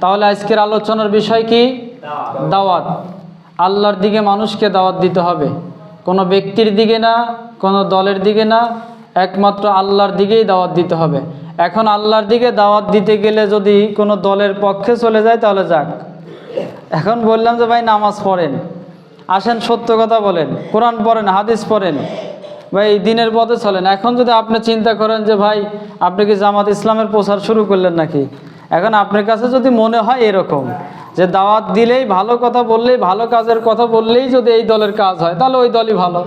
তাহলে আজকের আলোচনার বিষয় কি? দাওয়াত। আল্লাহর দিকে মানুষকে দাওয়াত দিতে হবে, কোনো ব্যক্তির দিকে না, কোনো দলের দিকে না, একমাত্র আল্লাহর দিকেই দাওয়াত দিতে হবে। এখন আল্লাহর দিকে দাওয়াত দিতে গেলে যদি কোনো দলের পক্ষে চলে যায় তাহলে যাক। এখন বললাম যে ভাই নামাজ পড়েন, আসেন সত্য কথা বলেন, কোরআন পড়েন, হাদিস পড়েন, ভাই দিনের পথে চলেন। এখন যদি আপনি চিন্তা করেন যে ভাই আপনি কি জামাত ইসলামের প্রচার শুরু করলেন নাকি, এখন আপনার কাছে যদি মনে হয় এরকম যে দাওয়াত দিলেই, ভালো কথা বললেই, ভালো কাজের কথা বললেই যদি এই দলের কাজ হয় তাহলে ওই দলই ভালো।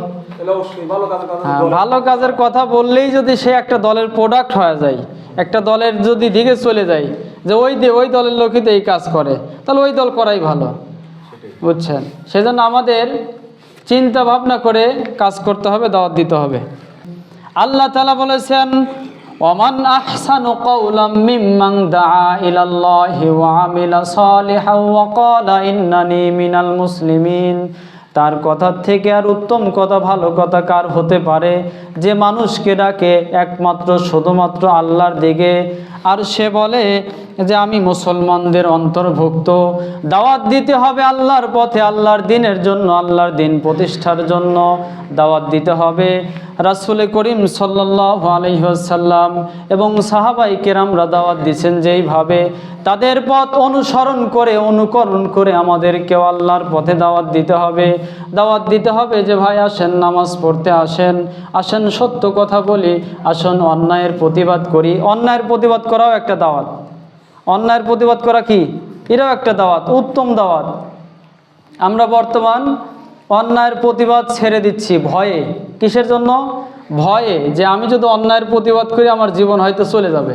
ভালো কাজের কথা বললেই যদি সে একটা দলের প্রোডাক্ট হয়ে যায়, একটা দলের যদি দিকে চলে যায় যে ওই দলের লোকই তো এই কাজ করে, তাহলে ওই দল করাই ভালো, বুঝছেন? সেজন্য আমাদের চিন্তা ভাবনা করে কাজ করতে হবে, দাওয়াত দিতে হবে। আল্লাহ তাআলা বলেছেন, ওমান আহসানু কাওলাম মিম্মান দাআ ইলাল্লাহি ওয়া আমিলা সালিহান ওয়া ক্বালা ইন্নানি মিনাল মুসলিমিন। তার কথা থেকে আর উত্তম কথা, ভালো কথা কার হতে পারে যে মানুষকে ডাকে একমাত্র শুধুমাত্র আল্লাহর দিকে, আর সে বলে যে আমি মুসলমানদের অন্তর্ভুক্ত। দাওয়াত দিতে হবে আল্লাহর পথে, আল্লাহর দিনের জন্য, আল্লাহর দিন প্রতিষ্ঠার জন্য দাওয়াত দিতে হবে। রাসূল করিম সাল্লাল্লাহু আলাইহি ওয়াসাল্লাম এবং সাহাবায়ে কেরামরা দাওয়াত দিয়েছেন যেইভাবে, তাদের পথ অনুসরণ করে, অনুকরণ করে আমাদেরকেও আল্লাহর পথে দাওয়াত দিতে হবে। দাওয়াত দিতে হবে যে ভাই আসেন নামাজ পড়তে আসেন, আসেন সত্য কথা বলি, আসেন অন্যায়ের প্রতিবাদ করি। অন্যায়ের প্রতিবাদ করাও একটা দাওয়াত। অন্যায়ের প্রতিবাদ করা কি? এটাও একটা দাওয়াত, উত্তম দাওয়াত। আমরা বর্তমান অন্যায়ের প্রতিবাদ ছেড়ে দিচ্ছি ভয়ে। কিসের জন্য? ভয়ে যে আমি যদি অন্যায়ের প্রতিবাদ করি আমার জীবন হয়তো চলে যাবে।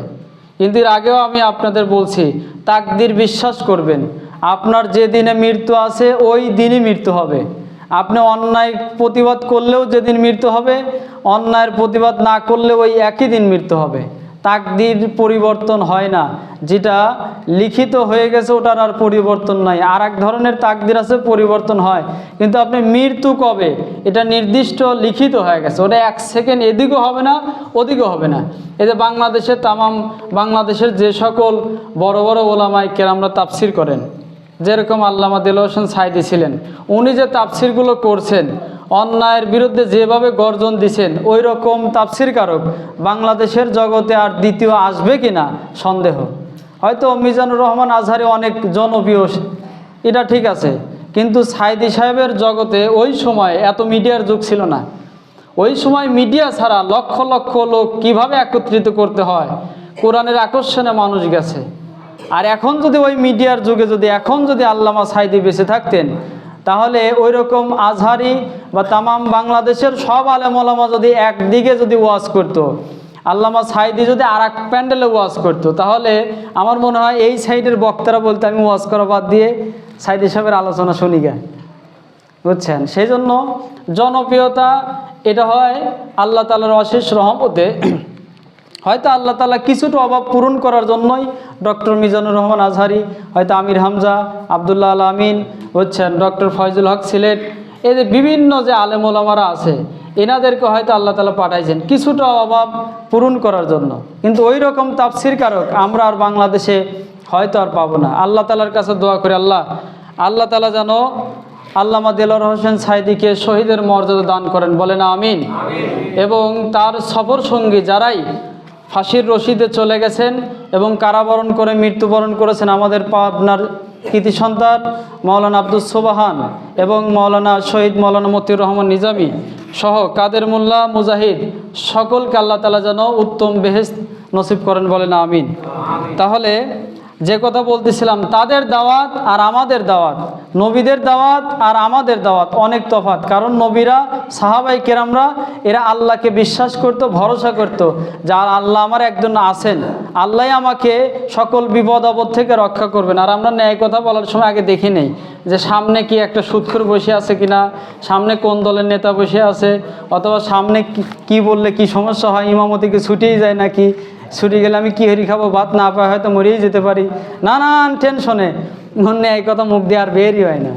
কিন্তু এর আগেও আমি আপনাদের বলছি, তাকদীর বিশ্বাস করবেন, আপনার যে দিনে মৃত্যু আছে ওই দিনই মৃত্যু হবে। আপনি অন্যায় প্রতিবাদ করলেও যেদিন মৃত্যু হবে, অন্যায়ের প্রতিবাদ না করলেও ওই একই দিন মৃত্যু হবে। তাকদীর পরিবর্তন হয় না, যেটা লিখিত হয়ে গেছে ওটার আর পরিবর্তন নাই। আর এক ধরনের তাকদীর আছে, পরিবর্তন হয়, কিন্তু আপনি মৃত্যু কবে এটা নির্দিষ্ট লিখিত হয়ে গেছে, ওটা এক সেকেন্ড এদিকেও হবে না ওদিকেও হবে না। এই যে বাংলাদেশের বাংলাদেশের যে সকল বড় বড় ওলামায়ে কেরামরা তাফসির করেন, যেরকম আল্লামা দেলোয়ার হোসেন সাঈদী ছিলেন, উনি যে তাফসিরগুলো করছেন, অন্যায়ের বিরুদ্ধে যেভাবে গর্জন দিছেন, ওই রকম তাফসিরকারক বাংলাদেশের জগতে আর দ্বিতীয় আসবে কিনা সন্দেহ। হয়তো মিজানুর রহমান আজহারি অনেক জনপ্রিয়, এটা ঠিক আছে, কিন্তু সাঈদী সাহেবের জগতে ওই সময় এত মিডিয়ার যুগ ছিল না। ওই সময় মিডিয়া ছাড়া লক্ষ লক্ষ লোক কিভাবে একত্রিত করতে হয়, কোরআনের আকর্ষণে মানুষ গেছে। আর এখন যদি ওই মিডিয়ার যুগে এখন যদি আল্লামা সাঈদী বেঁচে থাকতেন, তাহলে ওই রকম আজহারি বা তামাম বাংলাদেশের সব আলেম ওলামা যদি একদিকে যদি ওয়াজ করত, আল্লামা সাঈদী যদি আর এক প্যান্ডেলে ওয়াজ করতো, তাহলে আমার মনে হয় এই সাইডের বক্তারা বলতে আমি ওয়াজ করা বাদ দিয়ে সাঈদী সাহেবের আলোচনা শুনি গে, বুঝছেন? সেই জন্য জনপ্রিয়তা এটা হয় আল্লাহ তাআলার অশেষ রহমতে। হয়তো আল্লাহ তাআলা কিছুটা অভাব পূরণ করার জন্যই ডক্টর মিজানুর রহমান আজহারি, হয়তো আমির হামজা, আবদুল্লাহ আল আমিন, বুঝছেন, ডক্টর ফয়জুল হক সিলেট, এই যে বিভিন্ন যে আলেম ওলামারা আছে, এনাদেরকে হয়তো আল্লাহ তাআলা পাঠাইছেন কিছুটা অভাব পূরণ করার জন্য। কিন্তু ওই রকম তাফসির কারক আমরা আর বাংলাদেশে হয়তো আর পাবো না। আল্লাহ তাআলার কাছে দোয়া করি, আল্লাহ তাআলা যেন আল্লামা দেলোয়ার হোসেন সাঈদীকে শহীদের মর্যাদা দান করেন, বলেন আমিন। এবং তার সফর সঙ্গী যারাই ফাঁসির রশিদে চলে গেছেন এবং কারাবরণ করে মৃত্যুবরণ করেছেন, আমাদের পাবনার কৃতি সন্তান মাওলানা আব্দুস সোবাহান এবং মাওলানা শহীদ মাওলানা মতিউর রহমান নিজামী সহ কাদের মোল্লা মুজাহিদ, সকলকে আল্লাহ তাআলা যেন উত্তম বেহেশত নসিব করেন, বলেন আমিন। তাহলে যে কথা বলতেছিলাম, তাদের দাওয়াত আর আমাদের দাওয়াত, নবীদের দাওয়াত আর আমাদের দাওয়াত অনেক তফাৎ। কারণ নবীরা, সাহাবায়ে কেরামরা এরা আল্লাহকে বিশ্বাস করত, ভরসা করত, যার আল্লাহ আমার একজন আছেন, আল্লাহ আমাকে সকল বিপদ আপদ থেকে রক্ষা করবেন। আর আমরা ন্যায় কথা বলার সময় আগে দেখি নেই যে সামনে কি একটা সুদখোর বসে আছে কিনা, সামনে কোন দলের নেতা বসে আছে, অথবা সামনে কি বললে কি সমস্যা হয়, ইমামতিকে ছুটেই যায় নাকি, ছুটি গেলে আমি কি হরি খাবো, ভাত না পাই হয়তো মরেই যেতে পারি, নানান টেনশনে ন্যায় কথা মুখ দিয়ে আর বেরই হয় না,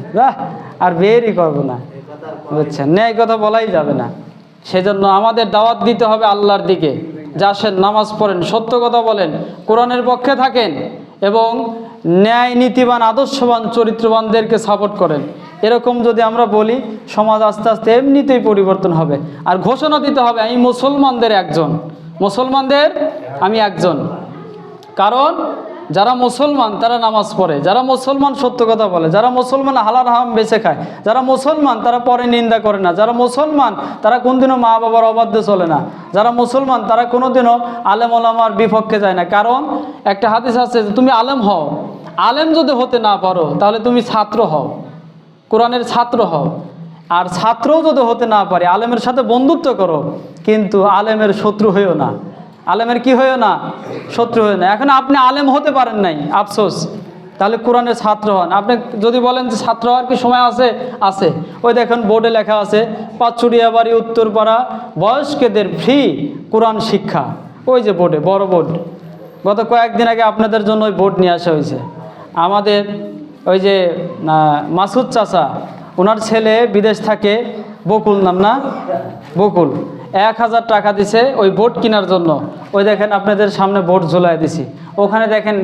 আর বেরই করবো না, বুঝছেন? ন্যায় কথা বলাই যাবে না। সেজন্য আমাদের দাওয়াত দিতে হবে আল্লাহর দিকে, যে আসেন নামাজ পড়েন, সত্য কথা বলেন, কোরআনের পক্ষে থাকেন, এবং ন্যায় নীতিবান আদর্শবান চরিত্রবানদেরকে সাপোর্ট করেন। এরকম যদি আমরা বলি, সমাজ আস্তে আস্তে এমনিতেই পরিবর্তন হবে। আর ঘোষণা দিতে হবে আমি মুসলমানদের একজন, মুসলমানদের আমি একজন। কারণ যারা মুসলমান তারা নামাজ পড়ে, যারা মুসলমান সত্য কথা বলে, যারা মুসলমান হালাল হারাম বেঁচে খায়, যারা মুসলমান তারা পরে নিন্দা করে না, যারা মুসলমান তারা কোনদিনও মা বাবার অবাধ্য চলে না, যারা মুসলমান তারা কোনোদিনও আলেম ওলামার বিপক্ষে যায় না। কারণ একটা হাদিস আছে যে তুমি আলেম হও, আলেম যদি হতে না পারো তাহলে তুমি ছাত্র হও, কোরআনের ছাত্র হও। আর ছাত্রও যদি হতে না পারে আলেমের সাথে বন্ধুত্ব করো, কিন্তু আলেমের শত্রু হইও না। আলেমের কি হইও না? শত্রু হইও না। এখন আপনি আলেম হতে পারেন নাই, আফসোস, তাহলে কোরআনের ছাত্র হন। আপনি যদি বলেন যে ছাত্র হওয়ার কি সময় আছে? আছে। ওই দেখেন বোর্ডে লেখা আছে পাঁচচুড়িয়াবাড়ি উত্তরপাড়া বয়স্কদের ফ্রি কোরআন শিক্ষা। ওই যে বোর্ডে, বড় বোর্ড। গত কয়েকদিন আগে আপনাদের জন্য ওই বোর্ড নিয়ে আসা হয়েছে। আমাদের ওই যে মাসুদ চাচা, ওনার ছেলে বিদেশ থাকে, বকুল নাম না, বকুল, 1000 টাকা দিছে ওই বোর্ড কেনার জন্য। ওই দেখেন আপনাদের সামনে বোর্ড ঝুলাই দিছি। ওখানে দেখেন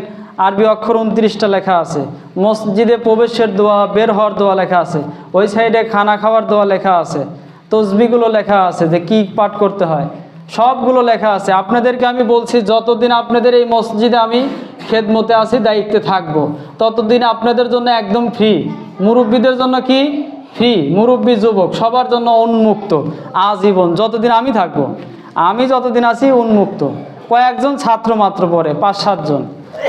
আরবি অক্ষর 29টা লেখা আছে। মসজিদে প্রবেশের দোয়া, বের হওয়ার দোয়া লেখা আছে। ওই সাইডে খানা খাওয়ার দোয়া লেখা আছে। তসবিগুলো লেখা আছে যে কি পাঠ করতে হয়, সবগুলো লেখা আছে। আপনাদেরকে আমি বলছি যতদিন আপনাদের এই মসজিদে আমি খেদমতে আছি, দায়িত্বে থাকবো, ততদিন আপনাদের জন্য একদম ফ্রি। মুরব্বীদের জন্য কি ফ্রি, মুরব্বী যুবক সবার জন্য উন্মুক্ত আজীবন, যতদিন আমি থাকবো। আমি যতদিন আছি উন্মুক্ত। কয়েকজন ছাত্র মাত্র পড়ে, 5-7 জন।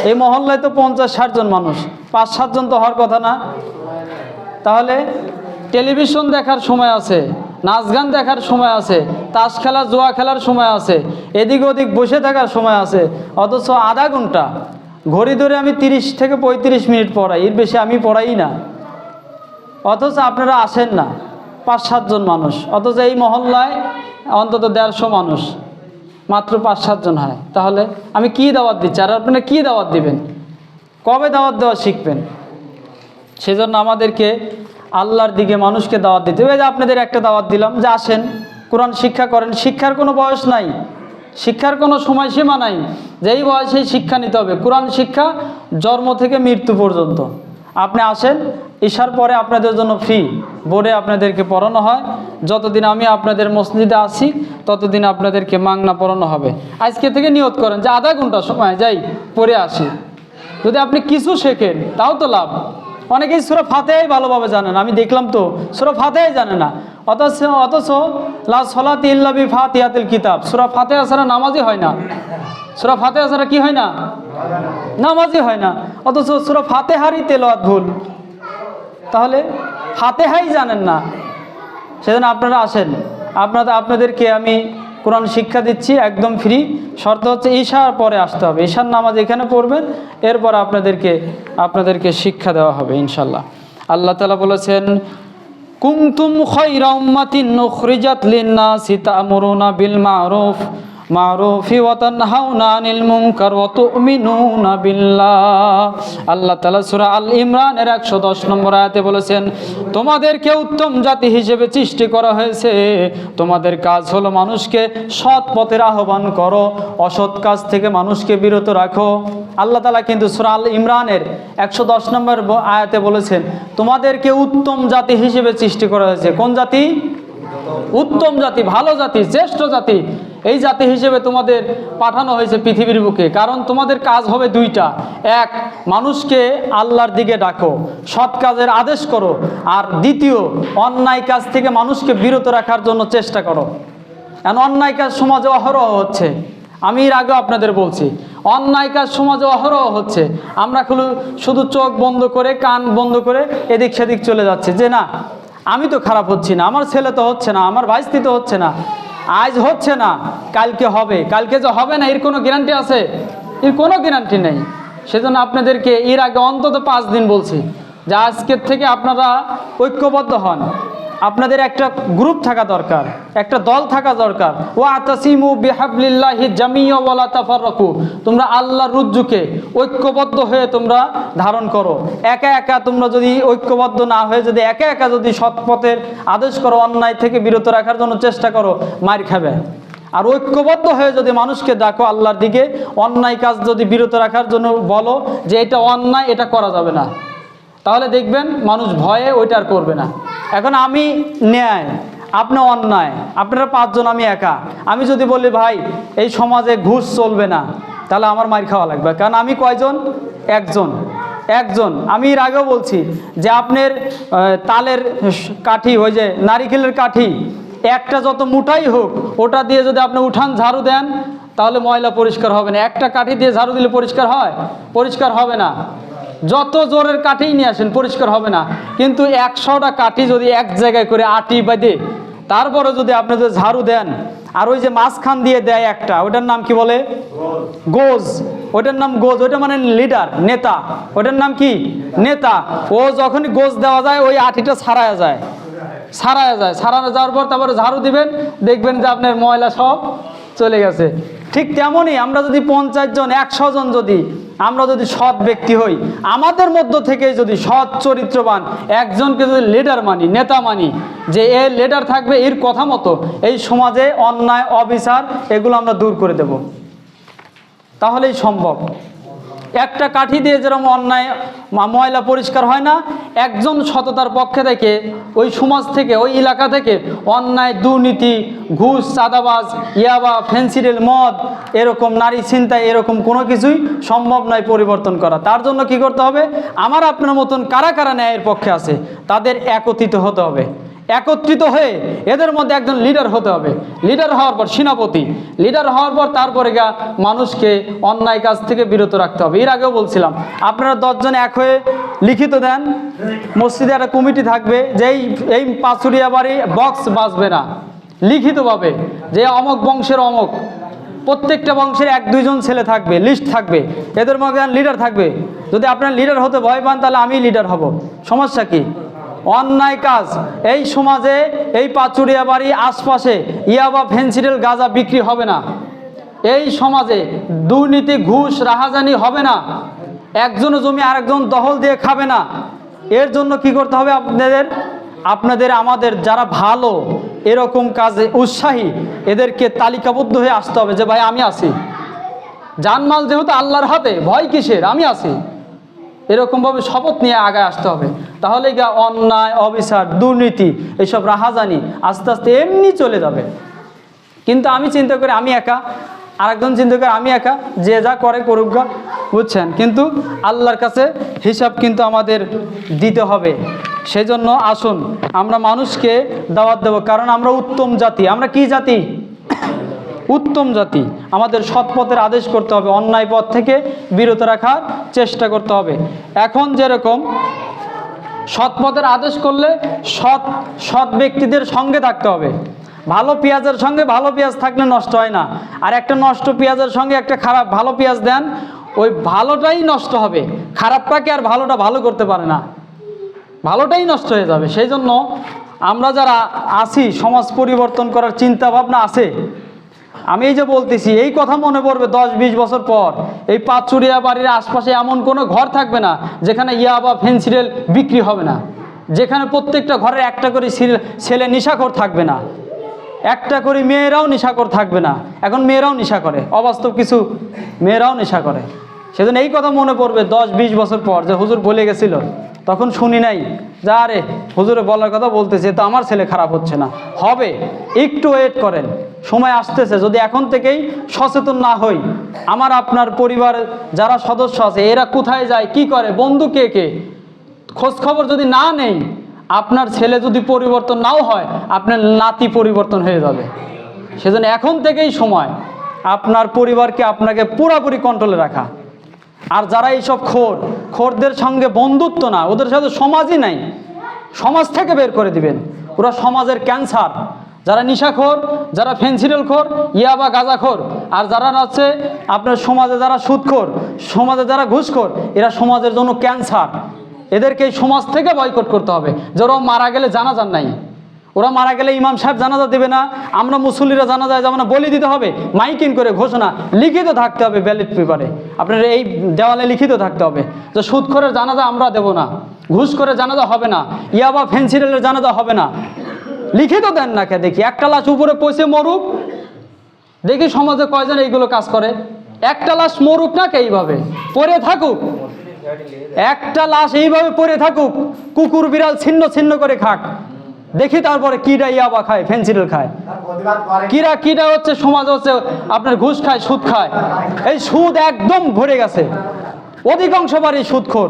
এই মহল্লায় তো 50-60 জন মানুষ, 5-7 জন তো হওয়ার কথা না। তাহলে টেলিভিশন দেখার সময় আছে, নাচ গান দেখার সময় আছে, তাস খেলা জুয়া খেলার সময় আছে, এদিক ওদিক বসে থাকার সময় আছে। অথচ আধা ঘন্টা ঘড়ি ধরে আমি 30 থেকে 35 মিনিট পড়াই, এর বেশি আমি পড়াই না। অথচ আপনারা আসেন না, 5-7 জন মানুষ। অথচ এই মহল্লায় অন্তত 150 মানুষ, মাত্র 5-7 জন হয়। তাহলে আমি কি দাওয়াত দিচ্ছি? আর আপনারা কি দাওয়াত দিবেন? কবে দাওয়াত দেওয়া শিখবেন? সেজন্য আমাদেরকে আল্লাহর দিকে মানুষকে দাওয়াত দিতে হবে। যে আপনাদের একটা দাওয়াত দিলাম যে আসেন কোরআন শিক্ষা করেন। শিক্ষার কোনো বয়স নাই, শিক্ষার কোনো সময়সীমা নাই, যেই বয়সেই শিক্ষা নিতে হবে। কোরআন শিক্ষা জন্ম থেকে মৃত্যু পর্যন্ত। আপনি আসেন, ঈশার পরে আপনাদের জন্য ফ্রি বোর্ডে আপনাদেরকে পড়ানো হয়। যতদিন আমি আপনাদের মসজিদে আসি ততদিন আপনাদেরকে মাংনা পড়ানো হবে। আজকে থেকে নিয়ত করেন যে আধা ঘন্টা সময় যাই পড়ে আসি। যদি আপনি কিছু শেখেন তাও তো লাভ। অনেকেই সূরা ফাতিহাই ভালোভাবে জানে না, আমি দেখলাম তো সূরা ফাতিহাই জানে না। অথচ লা সলাতা ইল্লা বি ফাতিহাতিল কিতাব, সূরা ফাতিহা ছাড়া নামাজই হয় না। সূরা ফাতিহা ছাড়া কি হয় না? নামাজই হয় না। অথচ সূরা ফাতিহারই তেলাওয়াত ভুল। তাহলে ফাতিহাই জানেন না। সেজন্য আপনারা আসেন, আপনাদেরকে আমি কোরআন শিক্ষা দিচ্ছি একদম ফ্রি। শর্ত হচ্ছে ঈশার পরে আসতে হবে, ঈশার নামাজ এখানে পড়বেন, এরপর আপনাদেরকে শিক্ষা দেওয়া হবে ইনশাল্লাহ। আল্লাহ তাআলা বলেছেন কুনতুম খায়রা উম্মাতিন উখরিজাত লিন-নাসি তা'মুরুনা বিল মারুফি ওয়া তানহাউনা আনিল মুনকার ওয়া তু'মিনুনা বিল্লাহ। আল্লাহ তাআলা সূরা আল ইমরানের 110 নম্বর আয়াতে বলেছেন তোমাদেরকে উত্তম জাতি হিসেবে সৃষ্টি করা হয়েছে, তোমাদের কাজ হলো মানুষকে সৎ পথের আহ্বান করো, অসৎ কাজ থেকে মানুষকে বিরত রাখো। আল্লাহ তাআলা কিন্তু সূরা আল ইমরানের 110 নম্বর আয়াতে বলেছেন তোমাদেরকে উত্তম জাতি হিসেবে সৃষ্টি করা হয়েছে। কোন জাতি? উত্তম জাতি, ভালো জাতি, শ্রেষ্ঠ জাতি। এই জাতি হিসেবে তোমাদের পাঠানো হয়েছে পৃথিবীর বুকে। কারণ তোমাদের কাজ হবে দুইটা, এক মানুষকে আল্লাহর দিকে ডাকো, সৎ কাজের আদেশ করো, আর দ্বিতীয় অন্যায় কাজ থেকে মানুষকে বিরত রাখার জন্য চেষ্টা করো। এখন অন্যায় কাজ সমাজে অহরহ হচ্ছে, আমি এর আগে আপনাদের বলছি অন্যায় কাজ সমাজে অহরহ হচ্ছে। আমরা শুধু চোখ বন্ধ করে কান বন্ধ করে এদিক সেদিক চলে যাচ্ছে যে না আমি তো খারাপ হচ্ছি না, আমার ছেলে তো হচ্ছে না, আমার ভাইস্তি তো হচ্ছে না, আজ হচ্ছে না কালকে হবে। কালকে যে হবে না এর কোনো গ্যারান্টি আছে? এর কোনো গ্যারান্টি নেই। সেজন্য আপনাদেরকে এর আগে অন্তত 5 দিন বলছি যে আজকের থেকে আপনারা ঐক্যবদ্ধ হন। আপনাদের একটা গ্রুপ থাকা দরকার, একটা দল থাকা দরকার। ওয়াতাসিমু বিহাবলিল্লাহি জামিয়া ওয়ালা তাফাররাকু, তোমরা আল্লাহর রজ্জুকে ঐক্যবদ্ধ হয়ে তোমরা ধারণ করো। একা একা তোমরা যদি ঐক্যবদ্ধ না হয়ে যদি একা একা যদি সৎ পথের আদেশ করো, অন্যায় থেকে বিরত রাখার জন্য চেষ্টা করো, মার খাবে। আর ঐক্যবদ্ধ হয়ে যদি মানুষকে ডাকো আল্লাহর দিকে, অন্যায় কাজ যদি বিরত রাখার জন্য বলো যে এটা অন্যায়, এটা করা যাবে না, তাহলে দেখবেন মানুষ ভয়ে ওইটা আর করবে না। এখন আমি ন্যায়, আপনি অন্যায়, আপনারা 5 জন, আমি একা। আমি যদি বলি ভাই এই সমাজে ঘুষ চলবে না, তাহলে আমার মার খাওয়া লাগবে। কারণ আমি কয়জন? একজন। আমি এর আগেও বলছি যে আপনার তালের কাঠি, ওই যে নারিকেলের কাঠি, একটা যত মোটাই হোক, ওটা দিয়ে যদি আপনি উঠান ঝাড়ু দেন, তাহলে ময়লা পরিষ্কার হবে না। একটা কাঠি দিয়ে ঝাড়ু দিলে পরিষ্কার হয়? পরিষ্কার হবে না। যত জোরের কাঠি নিয়ে আসেন, পরিষ্কার হবে না। কিন্তু 100টা কাঠি যদি এক জায়গায় করে আটি বাঁধে, তারপরে যদি আপনি যদি ঝাড়ু দেন, আর ওই যে মাঝখান দিয়ে দেয় একটা, ওটার নাম কি বলে? গোজ। ওটার নাম গোজ, ওইটা মানে লিডার, নেতা। ওটার নাম কি? নেতা। ও যখনই গোজ দেওয়া যায়, ওই আটিটা ছাড়ায়া যায়। ছাড়ানো যাওয়ার পর তারপরে ঝাড়ু দিবেন, দেখবেন যে আপনার ময়লা সব চলে গেছে। ঠিক তেমনই আমরা যদি 50 জন 100 জন যদি আমরা যদি সৎ ব্যক্তি হই, আমাদের মধ্য থেকে যদি সৎ চরিত্রবান একজনকে যদি লিডার মানি, নেতা মানি, যে এ লিডার থাকবে, এর কথা মতো এই সমাজে অন্যায় অবিচার এগুলো আমরা দূর করে দেব, তাহলেই সম্ভব। একটা কাঠি দিয়ে যেরকম অন্যায় ময়লা পরিষ্কার হয় না, একজন সততার পক্ষে থেকে ওই সমাজ থেকে, ওই এলাকা থেকে অন্যায়, দুর্নীতি, ঘুষ, চাঁদাবাজ, ইয়াবা, ফেন্সিডিল, মদ, এরকম নারী ছিনতাই, এরকম কোনো কিছুই সম্ভব নয় পরিবর্তন করা। তার জন্য কি করতে হবে? আমার আপনার মতন কারা কারা ন্যায়ের পক্ষে আছে, তাদের একত্রিত হতে হবে। একত্রিত হয়ে এদের মধ্যে একজন লিডার হতে হবে। লিডার হওয়ার পর সেনাপতি, লিডার হওয়ার পর তারপরে মানুষকে অন্যায় কাজ থেকে বিরত রাখতে হবে। এর আগেও বলছিলাম, আপনারা 10 জন এক হয়ে লিখিত দেন, মসজিদে একটা কমিটি থাকবে যে এই পাঁচুরিয়া বাড়ি বক্স বাজবে না, লিখিতভাবে যে অমক বংশের অমক, প্রত্যেকটা বংশের 1-2 জন ছেলে থাকবে, লিস্ট থাকবে, এদের মধ্যে লিডার থাকবে। যদি আপনার লিডার হতে ভয় পান, তাহলে আমি লিডার হব, সমস্যা কি? অন্যায় কাজ এই সমাজে, এই পাচুরিয়া বাড়ি আশপাশে ইয়াবা, ফেন্সিডিল, গাঁজা বিক্রি হবে না। এই সমাজে দুর্নীতি, ঘুষ, রাহাজানি হবে না। একজনের জমি আরেকজন দখল দিয়ে খাবে না। এর জন্য কি করতে হবে? আপনাদের আমাদের যারা ভালো এরকম কাজে উৎসাহী, এদেরকে তালিকাবদ্ধ হয়ে আসতে হবে যে ভাই আমি আছি, জানমাল যেহেতু আল্লাহর হাতে, ভয় কিসের, আমি আছি, এরকমভাবে শপথ নিয়ে আগায় আসতে হবে। তাহলে অন্যায়, অবিচার, দুর্নীতি, এইসব রাহাজানি আস্তে আস্তে এমনি চলে যাবে। কিন্তু আমি চিন্তা করি আমি একা, আরেকজন চিন্তা করে আমি একা, যে যা করে করুক গা, বুঝছেন? কিন্তু আল্লাহর কাছে হিসাব কিন্তু আমাদের দিতে হবে। সেজন্য আসুন আমরা মানুষকে দাওয়াত দেব, কারণ আমরা উত্তম জাতি। আমরা কি জাতি? উত্তম জাতি। আমাদের সৎ পথের আদেশ করতে হবে, অন্যায় পথ থেকে বিরত রাখার চেষ্টা করতে হবে। এখন যেরকম সৎ পথের আদেশ করলে সৎ ব্যক্তিদের সঙ্গে থাকতে হবে। ভালো পেঁয়াজের সঙ্গে ভালো পেঁয়াজ থাকলে নষ্ট হয় না, আর একটা নষ্ট পেঁয়াজের সঙ্গে একটা খারাপ ভালো পেঁয়াজ দেন, ওই ভালোটাই নষ্ট হবে, খারাপটাকে আর ভালোটা ভালো করতে পারে না, ভালোটাই নষ্ট হয়ে যাবে। সেই জন্য আমরা যারা আছি, সমাজ পরিবর্তন করার চিন্তা ভাবনা আছে, আমি এই যে বলতেছি, এই কথা মনে পড়বে 10-20 বছর পর, এই পাঁচুরিয়া বাড়ির আশপাশে এমন কোনো ঘর থাকবে না যেখানে ইয়াবা, ফেন্সিডিল বিক্রি হবে না, যেখানে প্রত্যেকটা ঘরে একটা করে ছেলে নেশাখোর থাকবে না, একটা করে মেয়েরাও নেশাখোর থাকবে না। এখন মেয়েরাও নেশা করে, অবাস্তব কিছু মেয়েরাও নেশা করে। সেজন্য এই কথা মনে পড়বে 10-20 বছর পর, যে হুজুর বলে গেছিল, তখন শুনি নাই, যা রে হুজুরে বলার কথা বলতেছে, তো আমার ছেলে খারাপ হচ্ছে না, হবে, একটু ওয়েট করেন, সময় আসতেছে। যদি এখন থেকেই সচেতন না হই, আমার আপনার পরিবার যারা সদস্য আছে, এরা কোথায় যায়, কি করে, বন্ধু কে কে, খোঁজ খবর যদি না নেই, আপনার ছেলে যদি পরিবর্তন নাও হয়, আপনার নাতি পরিবর্তন হয়ে যাবে। সেজন্য এখন থেকেই সময় আপনার পরিবারকে আপনাকে পুরোপুরি কন্ট্রোলে রাখা। আর যারা এইসব খোরদের সঙ্গে বন্ধুত্ব না, ওদের সাথে সমাজই নাই, সমাজ থেকে বের করে দিবেন। ওরা সমাজের ক্যান্সার। যারা নেশাখোর, যারা ফেন্সিডিলখোর, ইয়াবা, গাঁজাখোর, আর যারা আছে আপনার সমাজে যারা সুদখোর, সমাজে যারা ঘুষখোর, এরা সমাজের জন্য ক্যান্সার। এদেরকে এই সমাজ থেকে বয়কট করতে হবে। যারা মারা গেলে জানাজার নাই, ওরা মারা গেলে ইমাম সাহেব জানাজা দেবে না, আমরা মুসল্লিরা জানাজা যাব না, বলি দিতে হবে, মাইকিং করে ঘোষণা লিখিত থাকতে হবে, ব্যালট পেপারে আপনার এই দেওয়ালে লিখিত থাকতে হবে যে সুদখোরের জানাজা আমরা দেব না, ঘুষ করে জানাজা হবে না, ইয়াবা, ফেন্সিডিলের জানাজা হবে না। লিখিত দেন না, কে দেখি একটা লাশ উপরে পৌঁছে মরুক, দেখি সমাজে কয়জন এইগুলো কাজ করে? একটা লাশ মরুক না এইভাবে পড়ে থাকুক, একটা লাশ এইভাবে পড়ে থাকুক, কুকুর বিড়াল ছিন্ন ছিন্ন করে খাক, দেখি তারপরে কিরা ইয়াবা খায়, ফেন্সিডিল খায়, কিরা হচ্ছে সমাজ হচ্ছে আপনার ঘুষ খায়, সুদ খায়। এই সুদ একদম ভরে গেছে, অধিকাংশ বাড়ি সুদখোর,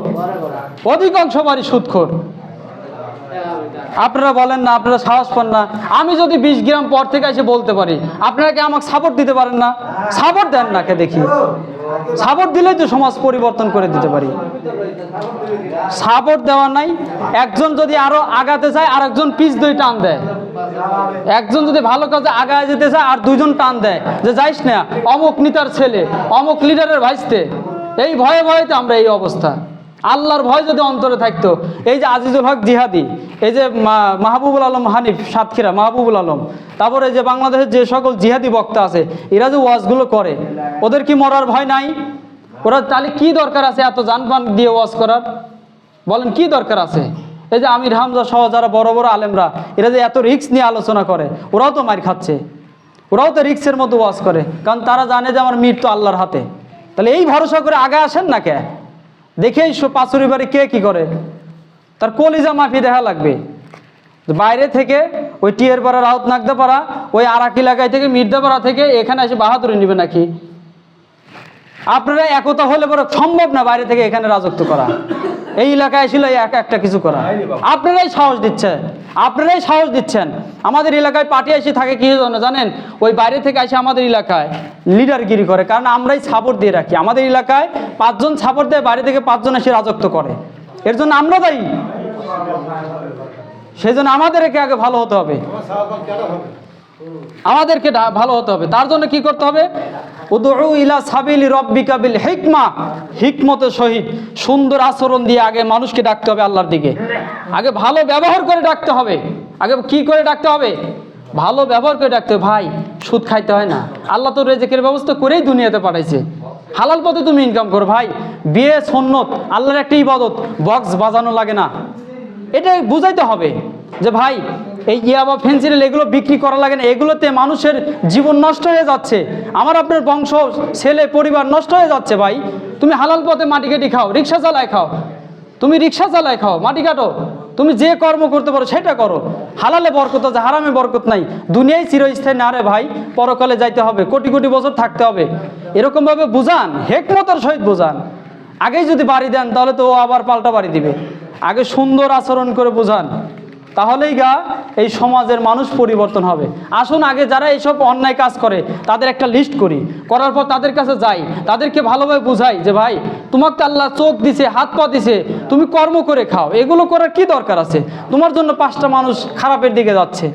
অধিকাংশ বাড়ি সুদখোর। আপনারা বলেন না, আপনারা সাহস পান না। আমি যদি 20 গ্রাম পর থেকে এসে বলতে পারি, আপনারা কি আমাকে সাপোর্ট দিতে পারেন না? সাপোর্ট দেন না কে দেখি, সাপোর্ট দিলেই তো সমাজ পরিবর্তন করে দিতে পারি। সাপোর্ট দেওয়া নাই, একজন যদি আরো আগাতে চায় আর একজন পিছ দুই টান দেয়, একজন যদি ভালো কাজে আগায় যেতে চায় আর দুইজন টান দেয় যে যাইস না, অমুক নেতার ছেলে, অমুক লিডারের ভাইস্তে। এই ভয়ে ভয়েতে আমরা এই অবস্থা। আল্লাহর ভয় যদি অন্তরে থাকতো, এই যে আজিজুল হক জিহাদি, এই যে মাহবুবুল আলম হানিফ সাতক্ষীরা, মাহবুবুল আলম, তারপরে যে বাংলাদেশের যে সকল জিহাদি বক্তা আছে, এরা যে ওয়াজগুলো করে, ওদের কি মরার ভয় নাই? ওরা তাহলে কি দরকার আছে এত জানপান দিয়ে ওয়াজ করার? বলেন কি দরকার আছে? এই যে আমির হামজা সহ যারা বড় বড় আলেমরা, এরা যে এত রিস্ক নিয়ে আলোচনা করে, ওরাও তো মার খাচ্ছে, ওরাও তো রিস্কের মতো ওয়াজ করে, কারণ তারা জানে যে আমার মৃত্যু আল্লাহর হাতে। তাহলে এই ভরসা করে আগে আসেন না কে? দেখেই পাঁচুরি বাড়ি কে কি করে, তার কলিজা মাফি দেখা লাগবে। বাইরে থেকে ওই টিয়ের পাড়া, রাউত নাগদা পাড়া, ওই আরাক এলাকায় থেকে, মির্জাপাড়া থেকে এখানে এসে বাহাদুরি নেবে নাকি? আপনারা একতা হলে পরে সম্ভব না বাইরে থেকে এখানে রাজত্ব করা, এই এলাকায় ছিল একটা কিছু করা। আপনারাই সাহস দিচ্ছেন, আপনারাই সাহস দিচ্ছেন। আমাদের এলাকায় পার্টি এসে থাকে কি জন্য জানেন? ওই বাইরে থেকে এসে আমাদের এলাকায় লিডারগিরি করে, কারণ আমরাই সাপোর্ট দিয়ে রাখি। আমাদের এলাকায় 5 জন সাপোর্ট দেয়, বাইরে থেকে 5 জন এসে রাজত্ব করে, এর জন্য আমরা দায়ী। সেই জন্য আমাদেরকে আগে ভালো হতে হবে, আমাদেরকে ভালো হতে হবে। তার জন্য কি করতে হবে? উদউ ইলা সাবিলি রাব্বিকা বিল হিকমা, হিকমতের সহিত সুন্দর আচরণ দিয়ে আগে মানুষকে ডাকতে হবে আল্লাহর দিকে। আগে ভালো ব্যবহার করে ডাকতে হবে। আগে কি করে ডাকতে হবে? ভালো ব্যবহার করে ডাকতে হবে। ভাই, সুদ খাইতে হয় না, আল্লাহ তো রিজিকের ব্যবস্থা করেই দুনিয়াতে পাঠাইছে, হালাল পথে তুমি ইনকাম করো। ভাই, বিয়ে সুন্নত, আল্লাহর একটা ইবাদত, বক্স বাজানো লাগে না, এটাই বুঝাইতে হবে যে ভাই এই ইয়াবা ফেন্সিডিল এগুলো বিক্রি করা লাগে না, এগুলোতে মানুষের জীবন নষ্ট হয়ে যাচ্ছে, আমার আপনার বংশ ছেলে পরিবার নষ্ট হয়ে যাচ্ছে। ভাই, তুমি হালাল পথে মাটি কেটে খাও, রিক্সা চালায় খাও, তুমি রিক্সা চালায় খাও, মাটি কাটো, তুমি যে কর্ম করতে পারো সেটা করো। হালালে বরকত আছে, হারামে বরকত নাই। দুনিয়ায় চিরস্থায়ী না রে ভাই, পরকালে যাইতে হবে, কোটি কোটি বছর থাকতে হবে। এরকমভাবে বুঝান, হিকমতের সহিত বুঝান। আগেই যদি বাড়ি দেন তাহলে তো ও আবার পাল্টা বাড়ি দিবে। আগে সুন্দর আচরণ করে বুঝান, তাহলেই এই সমাজের মানুষ পরিবর্তন হবে। আসুন আগে যারা এইসব অন্যায় কাজ করে তাদের একটা লিস্ট করি, করার পর তাদের কাছে যাই, তাদেরকে ভালোভাবে বুঝাই যে ভাই, তোমাকে আল্লাহ চোখ দিছে, হাত পা দিছে, তুমি কর্ম করে খাও, এগুলো করার কি দরকার আছে? তোমার জন্য 5টা মানুষ খারাপের দিকে যাচ্ছে।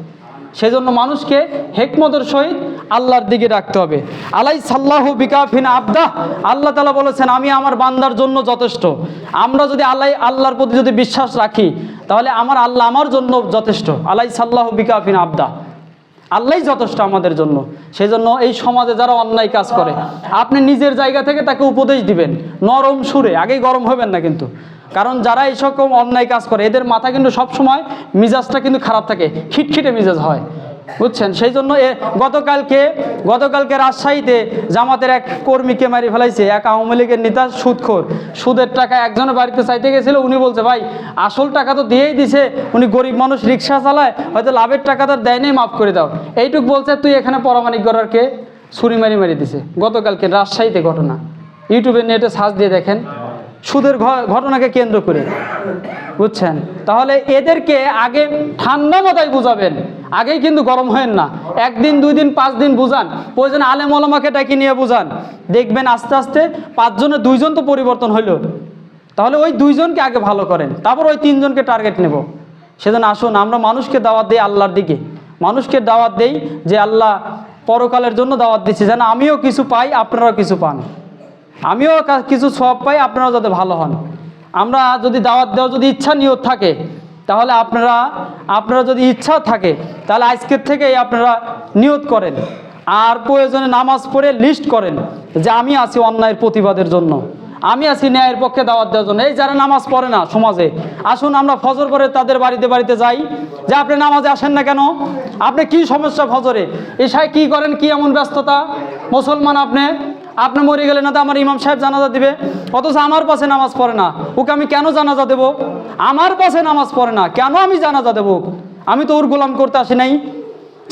সেজন্য মানুষকে হিকমতের সহিত আল্লাহর দিকে রাখতে হবে। আলাইসাল্লাহু বিকাফিন আবদাহ, আল্লাহ তাআলা বলেছেন আমি আমার বান্দার জন্য যথেষ্ট। আমরা যদি আল্লাহর প্রতি যদি বিশ্বাস রাখি তাহলে আমার আল্লাহ আমার জন্য যথেষ্ট। আলাইসাল্লাহু বিকাফিন আবদাহ, আল্লাহই যথেষ্ট আমাদের জন্য। সেই জন্য এই সমাজে যারা অন্যায় কাজ করে, আপনি নিজের জায়গা থেকে তাকে উপদেশ দিবেন নরম সুরে, আগেই গরম হবেন না কিন্তু। কারণ যারা এই সকল অন্যায় কাজ করে এদের মাথা কিন্তু সবসময় মিজাজটা কিন্তু খারাপ থাকে, খিটখিটে মিজাজ হয়, বুঝছেন? সেই জন্য গতকালকে রাজশাহীতে জামাতের এক কর্মীকে মারি ফেলাইছে এক আওয়ামী লীগের নেতা, সুদখোর। সুদের টাকা একজনের বাড়িতে চাইতে গেছিল, উনি বলছে ভাই আসল টাকা তো দিয়েই দিছে, উনি গরিব মানুষ, রিক্সা চালায়, হয়তো লাভের টাকা তার দেয় নেই, মাফ করে দাও। এইটুক বলছে, তুই এখানে পরামানিক করারকে ছুরি মারি দিছে। গতকালকে রাজশাহীতে ঘটনা, ইউটিউবে নেটে সার্চ দিয়ে দেখেন, সুদের ঘটনাকে কেন্দ্র করে, বুঝছেন? তাহলে এদেরকে আগে ঠান্ডা মাথায় বুঝাবেন, আগেই কিন্তু গরম হয়েন না। 1 দিন 2 দিন 5 দিন বুঝান, প্রয়োজন আলেম ওলামাকে ডাকি নিয়ে বুঝান, দেখবেন আস্তে আস্তে 5 জনের 2 জন তো পরিবর্তন হইল। তাহলে ওই 2 জনকে আগে ভালো করেন, তারপর ওই 3 জনকে টার্গেট নেব। সেজন্য আসুন আমরা মানুষকে দাওয়াত দিই আল্লাহর দিকে, মানুষকে দাওয়াত দেই যে আল্লাহ পরকালের জন্য দাওয়াত দিচ্ছি, যেন আমিও কিছু পাই, আপনারাও কিছু পান, আমিও কিছু সওয়াব পাই, আপনারাও যাতে ভালো হন। আমরা যদি দাওয়াত দেওয়ার যদি ইচ্ছা নিয়ত থাকে, তাহলে আপনারা যদি ইচ্ছা থাকে তাহলে আজকের থেকেই আপনারা নিয়ত করেন, আর প্রয়োজনে নামাজ পড়ে লিস্ট করেন যে আমি আছি অন্যায়ের প্রতিবাদের জন্য, আমি আছি ন্যায়ের পক্ষে দাওয়াত দেওয়ার জন্য। এই যারা নামাজ পড়ে না সমাজে, আসুন আমরা ফজর করে তাদের বাড়িতে বাড়িতে যাই, যে আপনি নামাজে আসেন না কেন, আপনি কি সমস্যা ফজরে, এশায় কি করেন, কি এমন ব্যস্ততা, মুসলমান আপনি মরে গেলে না তো আমার ইমাম সাহেব জানাজা দিবে, অথচ আমার পাশে নামাজ পড়ে না, ওকে আমি কেন জানাজা দেব? আমার পাশে নামাজ পড়ে না, কেন আমি জানাজা দেব? আমি তো ওর গোলাম করতে আসি নাই।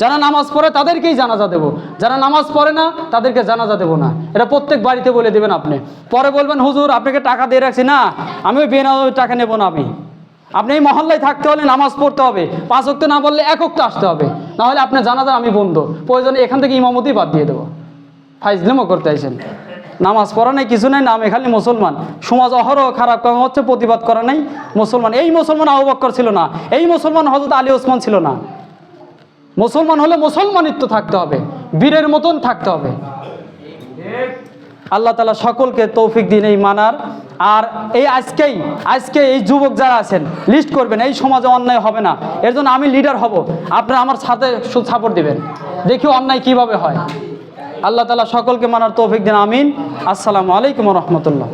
যারা নামাজ পড়ে তাদেরকেই জানাজা দেব, যারা নামাজ পড়ে না তাদেরকে জানাজা দেব না। এটা প্রত্যেক বাড়িতে বলে দেবেন আপনি। পরে বলবেন হুজুর আপনাকে টাকা দিয়ে রাখছি, না আমি ওই বেনামে টাকা নেব না। আপনি এই মহল্লায় থাকতে হলে নামাজ পড়তে হবে, 5 ওয়াক্ত না বললে 1 ওয়াক্ত আসতে হবে, না হলে আপনার জানাজা আমি বন্ধ, প্রয়োজনে এখান থেকে ইমামতি বাদ দিয়ে দেবো। ফাইজলামও করতে আইছেন, নামাজ পড়া নেই, কিছু নেই, নামে খালি মুসলমান। সমাজ অহরহ খারাপ কাম হচ্ছে, প্রতিবাদ করা নেই। মুসলমান, এই মুসলমান আবু বকর ছিল না, এই মুসলমান হযরত আলী ওসমান ছিল না। মুসলমান হলে মুসলমানিত্ব থাকতে হবে, বীরের মতন থাকতে হবে। আল্লাহ তাআলা সকলকে তৌফিক দিন এই মানার। আর এই আজকে এই যুবক যারা আছেন লিস্ট করবেন, এই সমাজে অন্যায় হবে না, এর জন্য আমি লিডার হব, আপনারা আমার সাথে সাপোর্ট দিবেন, দেখি অন্যায় কিভাবে হয়। আল্লাহ তাআলা সকলকে মানার তৌফিক দিন, আমিন। আসসালামু আলাইকুম ওয়া রাহমাতুল্লাহ।